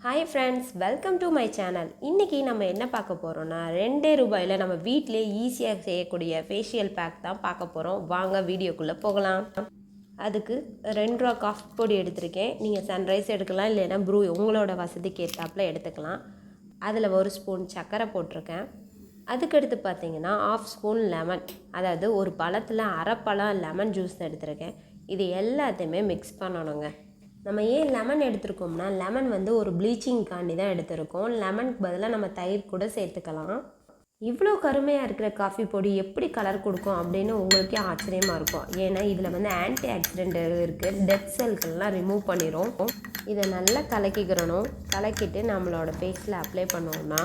Hi friends, welcome to my channel. இன்றைக்கி நம்ம என்ன பார்க்க போகிறோன்னா, ₹2 நம்ம வீட்டிலே ஈஸியாக செய்யக்கூடிய ஃபேஷியல் பேக் தான் பார்க்க போகிறோம். வாங்க வீடியோக்குள்ளே போகலாம். அதுக்கு ₹2 காஃபி பொடி எடுத்திருக்கேன். நீங்கள் சன்ரைஸ் எடுக்கலாம், இல்லைன்னா ப்ரூ உங்களோட வசதிக்கு ஏற்றாப்புல எடுத்துக்கலாம். அதில் 1 ஸ்பூன் சர்க்கரை போட்டிருக்கேன். அதுக்கடுத்து பார்த்தீங்கன்னா 1/2 ஸ்பூன் லெமன், அதாவது ஒரு பழத்தில் அரை பழம் லெமன் ஜூஸ் எடுத்திருக்கேன். இது எல்லாத்தையுமே மிக்ஸ் பண்ணணுங்க. நம்ம ஏன் லெமன் எடுத்துருக்கோம்னா, லெமன் வந்து ஒரு ப்ளீச்சிங்காண்டி தான் எடுத்திருக்கோம். லெமனுக்கு பதிலாக நம்ம தயிர் கூட சேர்த்துக்கலாம். இவ்வளோ கருமையாக இருக்கிற காஃபி பொடி எப்படி கலர் கொடுக்கும் அப்படின்னு உங்களுக்கே ஆச்சரியமாக இருக்கும். ஏன்னா இதில் வந்து ஆன்டி ஆக்சிடென்ட் இருக்குது, டெட் செல்கள்லாம் ரிமூவ் பண்ணிடும். இதை நல்லா கலக்கிட்டு நம்மளோட ஃபேஸில் அப்ளை பண்ணோம்னா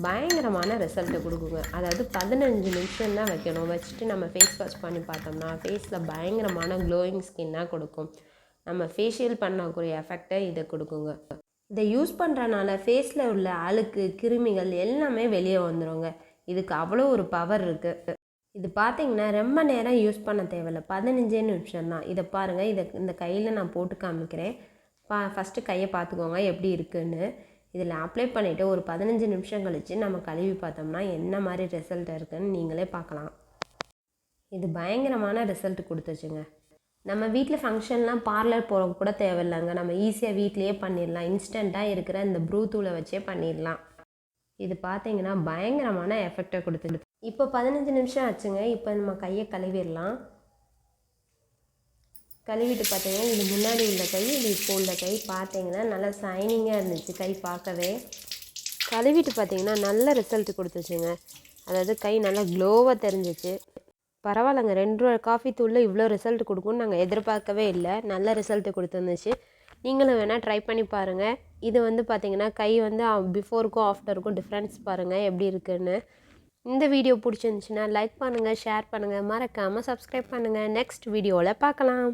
பயங்கரமான ரிசல்ட்டை கொடுக்குங்க. அதாவது 15 நிமிஷம் தான் வைக்கணும். வச்சுட்டு நம்ம ஃபேஸ் வாஷ் பண்ணி பார்த்தோம்னா ஃபேஸில் பயங்கரமான க்ளோயிங் ஸ்கின்னாக கொடுக்கும். நம்ம ஃபேஷியல் பண்ணக்கூடிய எஃபெக்டை இதை கொடுக்குங்க. இதை யூஸ் பண்ணுறனால ஃபேஸில் உள்ள அழுக்கு, கிருமிகள் எல்லாமே வெளியே வந்துடுங்க. இதுக்கு அவ்வளோ ஒரு பவர் இருக்குது. இது பார்த்திங்கன்னா ரொம்ப நேரம் யூஸ் பண்ண தேவையில்லை, 15 நிமிஷம் தான். இதை பாருங்கள், இந்த கையில் நான் போட்டு காமிக்கிறேன். ஃபஸ்ட்டு கையை பார்த்துக்கோங்க எப்படி இருக்குன்னு. இதில் அப்ளை பண்ணிவிட்டு ஒரு 15 நிமிஷம் கழித்து நம்ம கழுவி பார்த்தோம்னா என்ன மாதிரி ரிசல்ட் இருக்குதுன்னு நீங்களே பார்க்கலாம். இது பயங்கரமான ரிசல்ட் கொடுத்துச்சுங்க. நம்ம வீட்டில் ஃபங்க்ஷன்லாம் பார்லர் போக கூட தேவையில்லைங்க. நம்ம ஈஸியாக வீட்லேயே பண்ணிடலாம். இன்ஸ்டண்ட்டாக இருக்கிற இந்த ப்ரூ தூளை வச்சே பண்ணிடலாம். இது பார்த்தீங்கன்னா பயங்கரமான எஃபெக்டை கொடுத்துடுது. இப்போ 15 நிமிஷம் ஆச்சுங்க. இப்போ நம்ம கையை கழுவிடலாம். கழுவிட்டு பார்த்தீங்கன்னா இது முன்னாடி உள்ள கை, இது இப்போ உள்ள கை பார்த்தீங்கன்னா நல்லா ஷைனிங்காக இருந்துச்சு கை பார்க்கவே. கழுவிட்டு பார்த்தீங்கன்னா நல்ல ரிசல்ட் கொடுத்துச்சுங்க. அதாவது கை நல்லா க்ளோவாக தெரிஞ்சிச்சு. பரவாயில்லைங்க, ₹2 காஃபி தூளில் இவ்வளோ ரிசல்ட் கொடுக்கும்னு நாங்கள் எதிர்பார்க்கவே இல்லை. நல்ல ரிசல்ட்டு கொடுத்துருந்துச்சு. நீங்களும் வேணால் ட்ரை பண்ணி பாருங்கள். இது வந்து பார்த்திங்கன்னா கை வந்து பிஃபோருக்கும் ஆஃப்டருக்கும் டிஃப்ரென்ஸ் பாருங்கள் எப்படி இருக்குன்னு. இந்த வீடியோ பிடிச்சிருந்துச்சின்னா லைக் பண்ணுங்கள், ஷேர் பண்ணுங்கள், மறக்காமல் சப்ஸ்கிரைப் பண்ணுங்கள். நெக்ஸ்ட் வீடியோவில் பார்க்கலாம்.